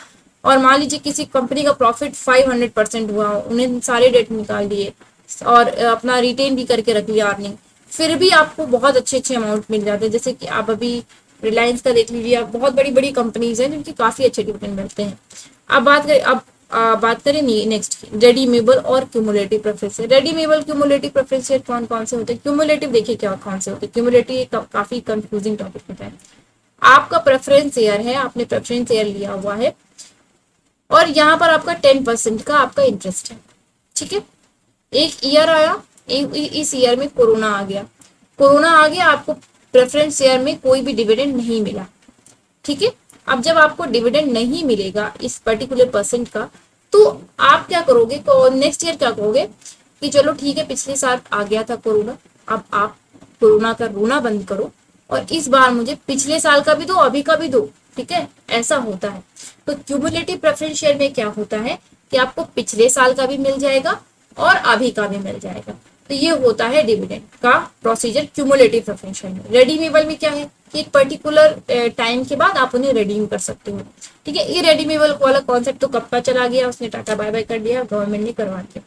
और मान लीजिए किसी कंपनी का प्रॉफिट 500% हुआ, उन्हें सारे डेट निकाल दिए और अपना रिटेन भी करके रख लिया अर्निंग, फिर भी आपको बहुत अच्छे अच्छे अमाउंट मिल जाते हैं। जैसे कि आप अभी रिलायंस का देख लीजिए, आप बहुत बड़ी बड़ी कंपनीज हैं जिनकी काफी अच्छे डिविडेंड मिलते हैं। अब बात करें नेक्स्ट की, रेडीमेबल और cumulative preference. Redeemable cumulative preference कौन कौन से होते हैं, क्यूमुलेटिव देखिए क्या कौन से होते हैं। क्यूमुलेटिव काफी कंफ्यूजिंग टॉपिक होता है। आपका प्रेफरेंस शेयर है, आपने प्रेफरेंस शेयर लिया हुआ है और यहाँ पर आपका 10% का आपका इंटरेस्ट है। ठीक है, एक ईयर आया, इस ईयर में कोरोना आ गया, आपको प्रेफरेंस शेयर में कोई भी डिविडेंड नहीं मिला। ठीक है, अब जब आपको डिविडेंड नहीं मिलेगा इस पर्टिकुलर परसेंट का, तो आप क्या करोगे, नेक्स्ट ईयर क्या करोगे कि चलो ठीक है पिछले साल आ गया था कोरोना, अब आप कोरोना का रोना बंद करो और इस बार मुझे पिछले साल का भी दो, अभी का भी दो। ठीक है, ऐसा होता है। तो क्यूमुलेटिव प्रेफरेंस शेयर में क्या होता है कि आपको पिछले साल का भी मिल जाएगा और अभी का भी मिल जाएगा। तो ये होता है डिविडेंड का प्रोसीजर क्यूमुलेटिव प्रेफरेंस शेयर में। रेडीमेबल में क्या है कि एक पर्टिकुलर टाइम के बाद आप उन्हें रिडीम कर सकते हो। ठीक है, ये रेडीमेबल वाला कॉन्सेप्ट तो कब का चला गया, उसने टाटा बाय बाय कर दिया, गवर्नमेंट ने करवा दिया।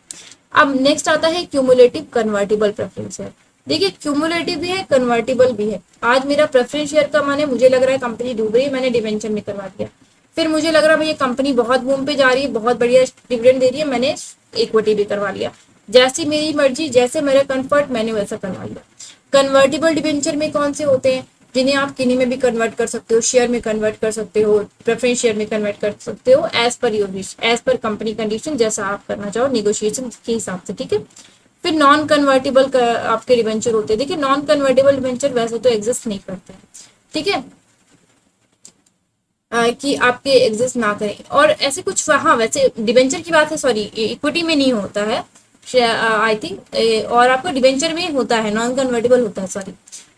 अब नेक्स्ट आता है क्यूमुलेटिव कन्वर्टिबल प्रेफरेंस शेयर। देखिए क्यूमुलेटिव भी है, कन्वर्टिबल भी है। आज मेरा प्रेफरेंस शेयर का माने मुझे लग रहा है कंपनी डूब रही है, मैंने डिवेंचर में करवा दिया। फिर मुझे लग रहा है ये कंपनी बहुत बूम पे जा रही है, बहुत बढ़िया डिविडेंड दे रही है, मैंने इक्विटी भी करवा लिया। जैसी मेरी मर्जी, जैसे मेरा कंफर्ट, मैंने वैसा करवा लिया। कन्वर्टिबल डिवेंचर में कौन से होते हैं, जिन्हें आप किन्हीं में भी कन्वर्ट कर सकते हो, शेयर में कन्वर्ट कर सकते हो, प्रेफरेंस शेयर में कन्वर्ट कर सकते हो, as per your wish, as per company condition, जैसा आप करना चाहो नेगोशिएशन के हिसाब से। ठीक है, फिर नॉन कन्वर्टेबल आपके डिबेंचर होते हैं। देखिए नॉन कन्वर्टेबल डिबेंचर वैसे तो एग्जिस्ट नहीं करते हैं, ठीक है, कि आपके एग्जिस्ट ना करें। और ऐसे कुछ, हाँ वैसे डिबेंचर की बात है, सॉरी इक्विटी में नहीं होता है आई थिंक, और आपको डिबेंचर में होता है, नॉन कन्वर्टेबल होता है, सॉरी।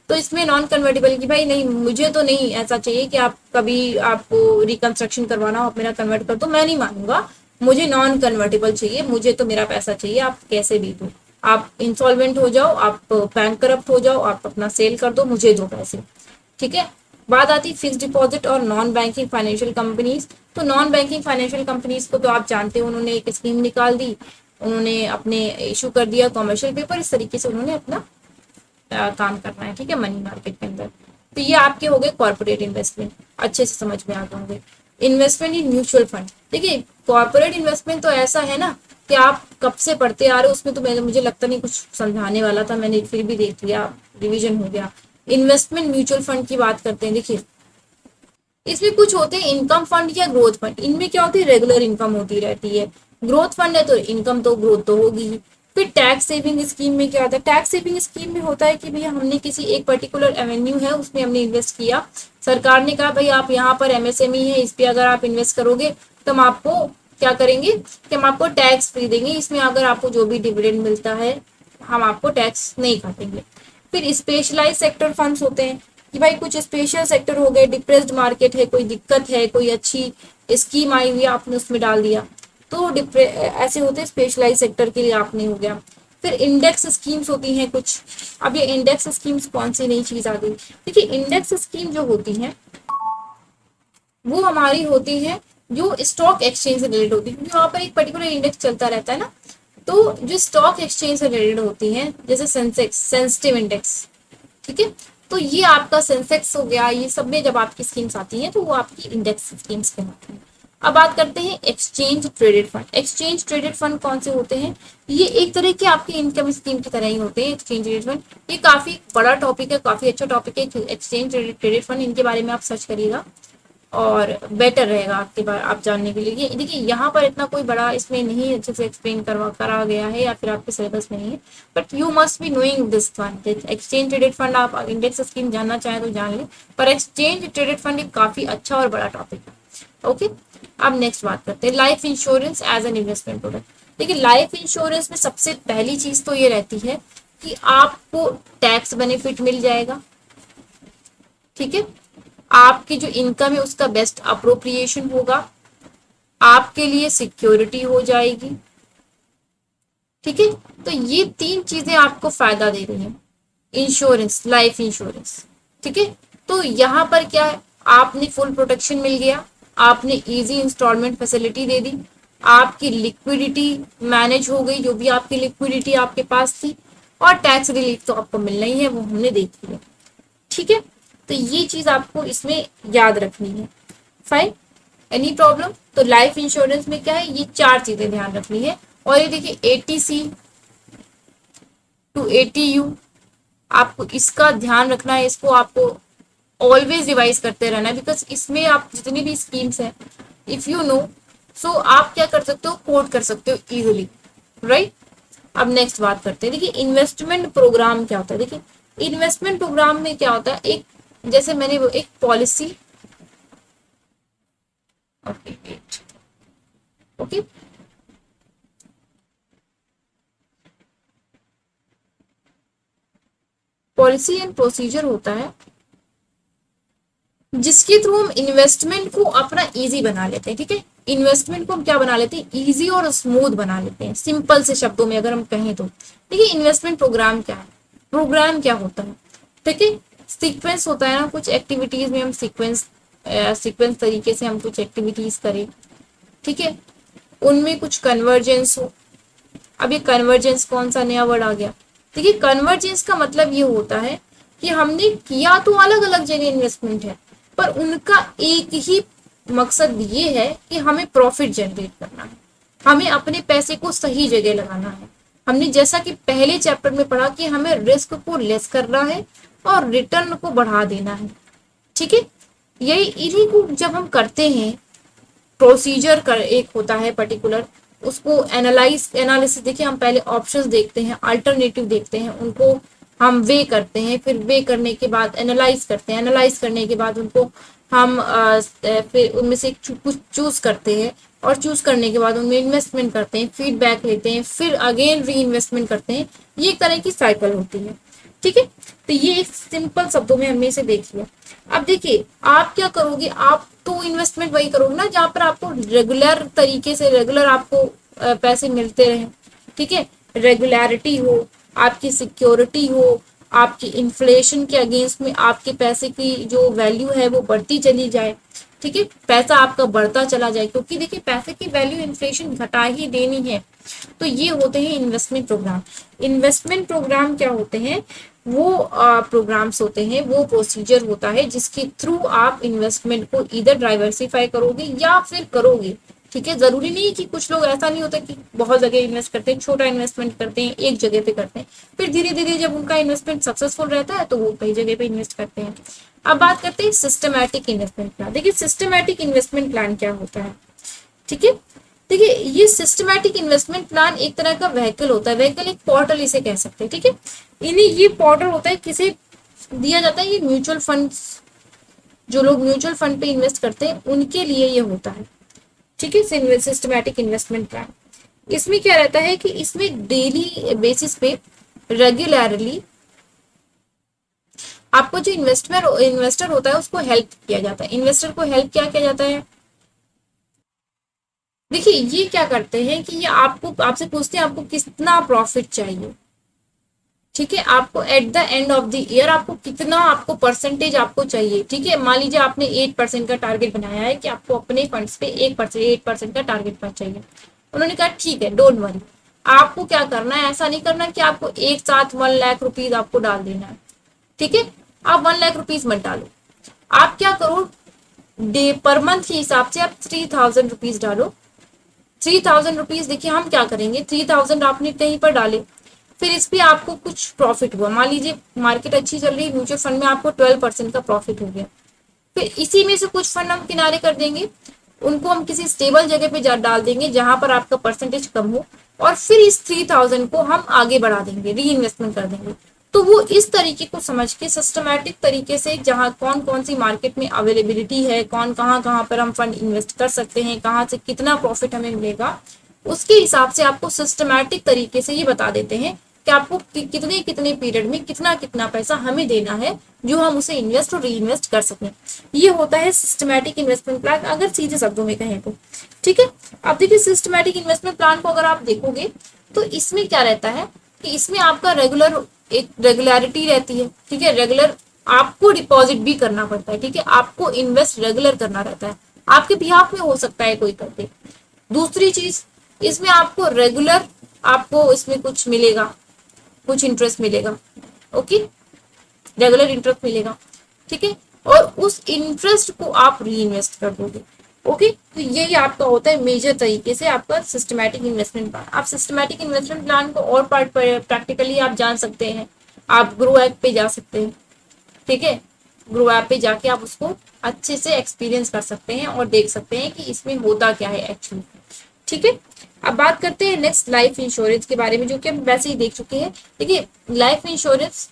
तो इसमें नॉन कन्वर्टेबल की भाई नहीं, मुझे तो नहीं ऐसा चाहिए कि आप कभी आपको रिकंस्ट्रक्शन करवाना हो, आप मेरा कन्वर्ट कर दो, मैं नहीं मानूंगा। मुझे नॉन कन्वर्टेबल चाहिए, मुझे तो मेरा पैसा चाहिए, आप कैसे भी दो, आप इंसॉल्वेंट हो जाओ, आप बैंक करप्ट हो जाओ, आप अपना सेल कर दो, मुझे दो पैसे, ठीक है। बात आती फिक्स डिपॉजिट और नॉन बैंकिंग फाइनेंशियल कंपनीज। तो नॉन बैंकिंग फाइनेंशियल कंपनीज को तो आप जानते हो, उन्होंने एक स्कीम निकाल दी, उन्होंने अपने इशू कर दिया कमर्शियल पेपर, इस तरीके से उन्होंने अपना काम करना है, ठीक है, मनी मार्केट के अंदर। तो ये आपके हो गए कॉर्पोरेट इन्वेस्टमेंट, अच्छे से समझ में आ गए होंगे। इन्वेस्टमेंट इन म्यूचुअल फंड, देखिए कॉर्पोरेट इन्वेस्टमेंट तो ऐसा है ना कि आप कब से पढ़ते आ रहे हो, उसमें तो मुझे लगता नहीं कुछ समझाने वाला था, मैंने फिर भी देख लिया, रिवीजन हो गया। इन्वेस्टमेंट म्यूचुअल फंड की बात करते हैं, देखिए इसमें कुछ होते हैं इनकम फंड या ग्रोथ फंड। इनमें क्या होती है, रेगुलर इनकम होती रहती है। ग्रोथ फंड है तो इनकम तो ग्रोथ तो होगी ही। फिर टैक्स सेविंग स्कीम में क्या होता है, टैक्स सेविंग स्कीम में होता है कि भैया हमने किसी एक पर्टिकुलर एवेन्यू है उसमें हमने इन्वेस्ट किया, सरकार ने कहा भाई आप यहाँ पर एमएसएमई है, इस पे अगर आप इन्वेस्ट करोगे तो हम आपको क्या करेंगे कि हम आपको टैक्स फ्री देंगे, इसमें अगर आपको जो भी डिविडेंड मिलता है हम आपको टैक्स नहीं काटेंगे। फिर स्पेशलाइज सेक्टर फंड्स होते हैं कि भाई कुछ स्पेशल सेक्टर हो गए, डिप्रेस्ड मार्केट है, कोई दिक्कत है, कोई अच्छी स्कीम आई हुई आपने उसमें डाल दिया, तो ऐसे होते हैं स्पेशलाइज सेक्टर के लिए आपने हो गया। फिर इंडेक्स स्कीम्स होती हैं कुछ। अब ये इंडेक्स स्कीम्स कौन सी नई चीज आ गई, देखिए इंडेक्स स्कीम जो होती हैं वो हमारी होती है जो स्टॉक एक्सचेंज से रिलेटेड होती है, क्योंकि वहां पर एक पर्टिकुलर इंडेक्स चलता रहता है ना। तो जो स्टॉक एक्सचेंज से रिलेटेड होती हैं, जैसे सेंसेक्स सेंसिटिव इंडेक्स, ठीक है, तो ये आपका सेंसेक्स हो गया, ये सब में जब आपकी स्कीम्स आती हैं तो वो आपकी इंडेक्स स्कीम्स कहलाती हैं। अब बात करते हैं exchange traded fund. Exchange traded fund कौन से होते हैं, ये एक तरह के आपके इनकम स्कीम की तरह ही होते हैं एक्सचेंज ट्रेडेड फंड। ये काफी बड़ा टॉपिक है, काफी अच्छा टॉपिक है एक्सचेंज ट्रेडेड फंड, इनके बारे में आप सर्च करिएगा और बेटर रहेगा आपके बारे आप जानने के लिए। ये देखिए यहाँ पर इतना कोई बड़ा इसमें नहीं अच्छे से एक्सप्लेन करा गया है या फिर आपके सिलेबस में नहीं है, but you must be knowing this fund. Exchange traded fund आप इंडेक्स स्कीम जानना चाहें तो जान लें, पर एक्सचेंज ट्रेडेड फंड एक काफी अच्छा और बड़ा टॉपिक है। ओके, अब नेक्स्ट बात करते हैं life insurance as an investment product. देखिए लाइफ इंश्योरेंस में सबसे पहली चीज तो ये रहती है कि आपको टैक्स बेनिफिट मिल जाएगा, ठीक है, आपकी जो इनकम है उसका बेस्ट अप्रोप्रिएशन होगा, आपके लिए सिक्योरिटी हो जाएगी, ठीक है। तो ये तीन चीजें आपको फायदा दे रही हैं, इंश्योरेंस, लाइफ इंश्योरेंस, ठीक है। तो यहाँ पर क्या है, आपने फुल प्रोटेक्शन मिल गया, आपने इजी इंस्टॉलमेंट फैसिलिटी दे दी, आपकी लिक्विडिटी मैनेज हो गई, जो भी आपकी लिक्विडिटी आपके पास थी, और टैक्स रिलीफ तो आपको मिलना ही है, वो हमने देख लिया, ठीक है। तो ये चीज आपको इसमें याद रखनी है। Fine, any problem. तो लाइफ इंश्योरेंस में क्या है, ये चार चीजें ध्यान रखनी है। और ये देखिए ATC टू ATU, आपको इसका ध्यान रखना है, इसको आपको ऑलवेज रिवाइज करते रहना है, बिकॉज इसमें आप जितनी भी स्कीम्स हैं इफ यू नो, सो आप क्या कर सकते हो, कोड कर सकते हो इजिली, राइट। अब नेक्स्ट बात करते हैं, देखिए इन्वेस्टमेंट प्रोग्राम क्या होता है। देखिए इन्वेस्टमेंट प्रोग्राम में क्या होता है, एक जैसे मैंने वो एक policy, okay okay, policy and procedure होता है जिसके थ्रू हम इन्वेस्टमेंट को अपना इजी बना लेते हैं, ठीक है। इन्वेस्टमेंट को हम क्या बना लेते हैं, इजी और स्मूथ बना लेते हैं, सिंपल से शब्दों में अगर हम कहें तो। देखिए इन्वेस्टमेंट प्रोग्राम क्या है, प्रोग्राम क्या होता है, ठीक है, सीक्वेंस होता है ना, कुछ एक्टिविटीज में हम सीक्वेंस तरीके से हम कुछ एक्टिविटीज करें, ठीक है, उनमें कुछ कन्वर्जेंस हो। अब ये कन्वर्जेंस कौन सा नया वर्ड आ गया, देखिए कन्वर्जेंस का मतलब ये होता है कि हमने किया तो अलग अलग जगह इन्वेस्टमेंट है, पर उनका एक ही मकसद ये है कि हमें प्रॉफिट जनरेट करना है, हमें अपने पैसे को सही जगह लगाना है। हमने जैसा कि पहले चैप्टर में पढ़ा कि हमें रिस्क को लेस करना है और रिटर्न को बढ़ा देना है, ठीक है। यही इन्हीं को जब हम करते हैं, प्रोसीजर कर एक होता है पर्टिकुलर, उसको एनालिसिस देखिए, हम पहले ऑप्शंस देखते हैं, अल्टरनेटिव देखते हैं, उनको हम वे करते हैं, फिर वे करने के बाद एनालाइज करते हैं, एनालाइज करने के बाद उनको हम फिर उनमें से कुछ चूज करते हैं, और चूज करने के बाद उनमें इन्वेस्टमेंट करते हैं, फीडबैक लेते हैं, फिर अगेन री इन्वेस्टमेंट करते हैं। ये एक तरह की साइकिल होती है, ठीक है। तो ये एक सिंपल शब्दों में हमने इसे देख लिया। अब देखिए आप क्या करोगे, आप तो इन्वेस्टमेंट वही करोगे ना जहां पर आपको रेगुलर तरीके से रेगुलर आपको पैसे मिलते रहे, ठीक है, रेगुलरिटी हो, आपकी सिक्योरिटी हो, आपकी इन्फ्लेशन के अगेंस्ट में आपके पैसे की जो वैल्यू है वो बढ़ती चली जाए, ठीक है, पैसा आपका बढ़ता चला जाए, क्योंकि देखिए पैसे की वैल्यू इन्फ्लेशन घटा ही देनी है। तो ये होते हैं इन्वेस्टमेंट प्रोग्राम। इन्वेस्टमेंट प्रोग्राम क्या होते हैं, वो प्रोग्राम्स होते हैं, वो प्रोसीजर होता है जिसके थ्रू आप इन्वेस्टमेंट को इधर डाइवर्सिफाई करोगे या फिर करोगे, ठीक है। जरूरी नहीं है कि कुछ लोग ऐसा नहीं होता कि बहुत जगह इन्वेस्ट करते हैं, छोटा इन्वेस्टमेंट करते हैं, एक जगह पे करते हैं, फिर धीरे धीरे जब उनका इन्वेस्टमेंट सक्सेसफुल रहता है तो वो कई जगह पे इन्वेस्ट करते हैं। अब बात करते हैं सिस्टमैटिक इन्वेस्टमेंट प्लान। देखिए सिस्टमैटिक इन्वेस्टमेंट प्लान क्या होता है, ठीक है। देखिए ये सिस्टमैटिक इन्वेस्टमेंट प्लान एक तरह का व्हीकल होता है, व्हीकल एक पोर्टल इसे कह सकते हैं, ठीक है। इन्हें ये पोर्टल होता है, किसे दिया जाता है, ये म्यूचुअल फंड्स, जो लोग म्यूचुअल फंड पे इन्वेस्ट करते हैं उनके लिए ये होता है, ठीक है, सिस्टमैटिक इन्वेस्टमेंट प्लान। इसमें क्या रहता है कि इसमें डेली बेसिस पे रेगुलरली आपको जो इन्वेस्टर होता है उसको हेल्प किया जाता है। इन्वेस्टर को हेल्प क्या किया जाता है, देखिए ये क्या करते हैं कि ये आपको आपसे पूछते हैं आपको कितना प्रॉफिट चाहिए, ठीक है, आपको eight the end of the year आपको कितना आपको परसेंटेज आपको चाहिए, ठीक है। मान लीजिए आपने 8% का टारगेट बनाया है कि आपको अपने फंड्स पे 8% का टारगेट पर चाहिए। उन्होंने कहा ठीक है, डोंट वरी, आपको क्या करना है, ऐसा नहीं करना कि आपको एक साथ 1 लाख रुपीज आपको डाल देना है, ठीक है। आप 1 लाख रुपीज मत डालो, आप क्या करो, डे पर मंथ के हिसाब से आप 3000 रुपीज डालो। 3000 रुपीज, देखिए हम क्या करेंगे, 3000 आपने कहीं पर डाले, फिर इस पे आपको कुछ प्रॉफिट हुआ, मान लीजिए मार्केट अच्छी चल रही है, म्यूचुअल फंड में आपको 12% का प्रॉफिट हो गया, फिर इसी में से कुछ फंड हम किनारे कर देंगे, उनको हम किसी स्टेबल जगह पे डाल देंगे जहां पर आपका परसेंटेज कम हो, और फिर इस 3000 को हम आगे बढ़ा देंगे, री इन्वेस्टमेंट कर देंगे। तो वो इस तरीके को समझ के सिस्टमैटिक तरीके से जहां कौन कौन सी मार्केट में अवेलेबिलिटी है, कौन कहाँ पर हम फंड इन्वेस्ट कर सकते हैं, कहाँ से कितना प्रॉफिट हमें मिलेगा, उसके हिसाब से आपको सिस्टमैटिक तरीके से ये बता देते हैं कि आपको कितने कितने पीरियड में कितना कितना पैसा हमें देना है जो हम उसे इन्वेस्ट और री इन्वेस्ट कर सकें। ये होता है सिस्टमैटिक इन्वेस्टमेंट प्लान, अगर सीधे शब्दों में कहें तो, ठीक है। अब देखिए सिस्टमैटिक इन्वेस्टमेंट प्लान को अगर आप देखोगे तो इसमें क्या रहता है कि इसमें आपका एक रेगुलरिटी रहती है, ठीक है, रेगुलर आपको डिपॉजिट भी करना पड़ता है, ठीक है, आपको इन्वेस्ट रेगुलर करना रहता है, आपके बिहाफ में हो सकता है कोई करते। दूसरी चीज, इसमें आपको रेगुलर आपको इसमें कुछ मिलेगा, कुछ इंटरेस्ट मिलेगा, ओके, रेगुलर इंटरेस्ट मिलेगा, ठीक है, और उस इंटरेस्ट को आप री इन्वेस्ट कर दोगे, ओके। तो यही आपका होता है मेजर तरीके से आपका सिस्टमैटिक इन्वेस्टमेंट प्लान। आप सिस्टमैटिक इन्वेस्टमेंट प्लान को और पार्ट पर प्रैक्टिकली आप जान सकते हैं, आप ग्रो ऐप पे जा सकते हैं, ठीक है, ग्रो ऐप पे जाके आप उसको अच्छे से एक्सपीरियंस कर सकते हैं और देख सकते हैं कि इसमें होता क्या है एक्चुअली, ठीक है। अब बात करते हैं नेक्स्ट लाइफ इंश्योरेंस के बारे में, जो कि हम वैसे ही देख चुके हैं। देखिए लाइफ इंश्योरेंस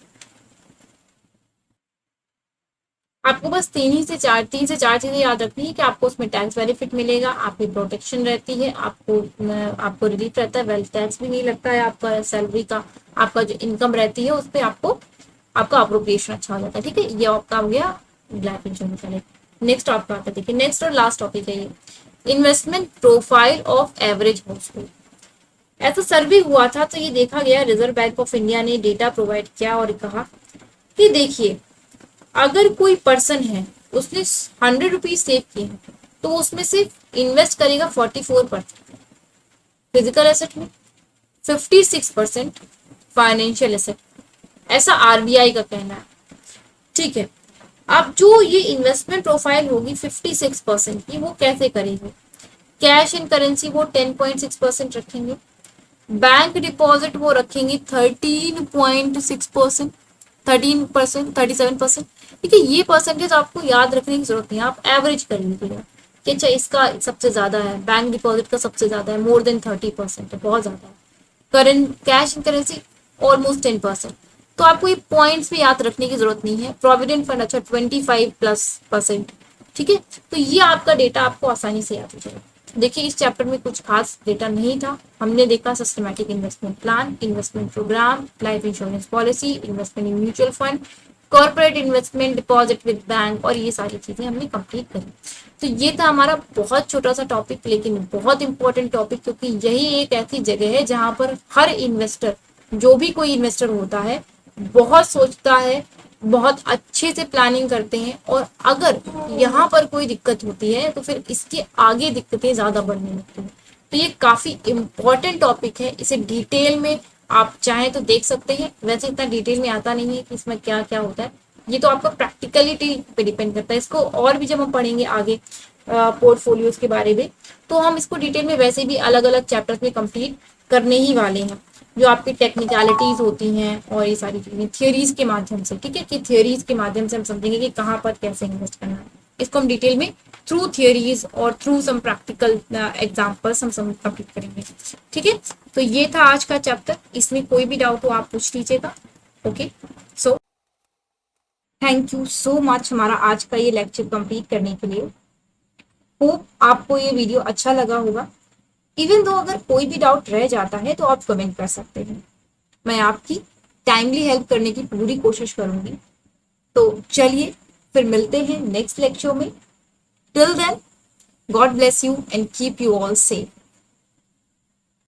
आपको बस तीन से चार चीजें याद रखनी है कि आपको उसमें टैक्स बेनिफिट मिलेगा, आपकी प्रोटेक्शन रहती है, आपको रिलीफ रहता है, वेल्थ टैक्स भी नहीं लगता है, आपका सैलरी का आपका जो इनकम रहती है उस पर आपको आपका अप्रोप्रिएशन अच्छा हो जाता है, ठीक है। ये आपका हो गया लाइफ इंश्योरेंस वाले। नेक्स्ट आपका आता है, देखिए नेक्स्ट और लास्ट टॉपिक है ये investment profile of average house hold. ऐसा सर्वे हुआ था तो ये देखा गया, रिजर्व बैंक ऑफ इंडिया ने डेटा प्रोवाइड किया और कहा कि देखिए अगर कोई पर्सन है उसने 100 रुपीज सेव किए हैं तो उसमें से इन्वेस्ट करेगा 44% फिजिकल एसेट में, 56% फाइनेंशियल एसेट, ऐसा आरबीआई का कहना है, ठीक है। अब जो ये इन्वेस्टमेंट प्रोफाइल होगी 56% की, वो कैसे करेंगे, कैश एंड करेंसी वो 10.6% रखेंगे, बैंक डिपॉजिट वो रखेंगे 13.6%, 13%, 37%, ठीक है। ये परसेंटेज आपको याद रखने की जरूरत नहीं है, आप एवरेज कर लीजिएगा, कि अच्छा इसका सबसे ज्यादा है, बैंक डिपॉजिट का सबसे ज्यादा है, मोर देन 30% है, बहुत ज्यादा है, current cash in currency almost 10%। तो आपको ये पॉइंट्स भी याद रखने की जरूरत नहीं है। प्रोविडेंट फंड अच्छा 25+%, ठीक है। तो ये आपका डेटा आपको आसानी से याद हो जाएगा। देखिए इस चैप्टर में कुछ खास डेटा नहीं था। हमने देखा systematic investment plan, investment program, life insurance policy, investment in mutual fund, corporate investment, deposit with bank, और ये सारी चीजें हमने कंप्लीट करी। तो ये था हमारा बहुत छोटा सा टॉपिक, लेकिन बहुत इंपॉर्टेंट टॉपिक, क्योंकि यही एक ऐसी जगह है जहां पर हर इन्वेस्टर, जो भी कोई इन्वेस्टर होता है, बहुत सोचता है, बहुत अच्छे से प्लानिंग करते हैं, और अगर यहाँ पर कोई दिक्कत होती है तो फिर इसके आगे दिक्कतें ज्यादा बढ़ने लगती हैं। तो ये काफी इंपॉर्टेंट टॉपिक है, इसे डिटेल में आप चाहें तो देख सकते हैं। वैसे इतना डिटेल में आता नहीं है कि इसमें क्या क्या होता है, ये तो आपका प्रैक्टिकलिटी पे डिपेंड करता है। इसको और भी जब हम पढ़ेंगे आगे पोर्टफोलियोज के बारे में, तो हम इसको डिटेल में वैसे भी अलग अलग चैप्टर्स में कंप्लीट करने ही वाले हैं, जो आपकी टेक्निकलिटीज होती हैं और ये सारी चीजें थियोरीज के माध्यम से, ठीक है, कि थियोरीज के माध्यम से हम समझेंगे कि कहाँ पर कैसे इन्वेस्ट करना है। इसको हम डिटेल में थ्रू थियोरीज और थ्रू सम प्रैक्टिकल एग्जाम्पल्स हम कंप्लीट करेंगे, ठीक है। तो ये था आज का चैप्टर, इसमें कोई भी डाउट हो आप पूछ लीजिएगा। Okay, so thank you so much हमारा आज का ये लेक्चर कंप्लीट करने के लिए। होप आपको ये वीडियो अच्छा लगा होगा। इवन दो अगर कोई भी डाउट रह जाता है तो आप कमेंट कर सकते हैं, मैं आपकी टाइमली हेल्प करने की पूरी कोशिश करूंगी। तो चलिए फिर मिलते हैं नेक्स्ट लेक्चर में। Till then, God bless you and keep you all safe.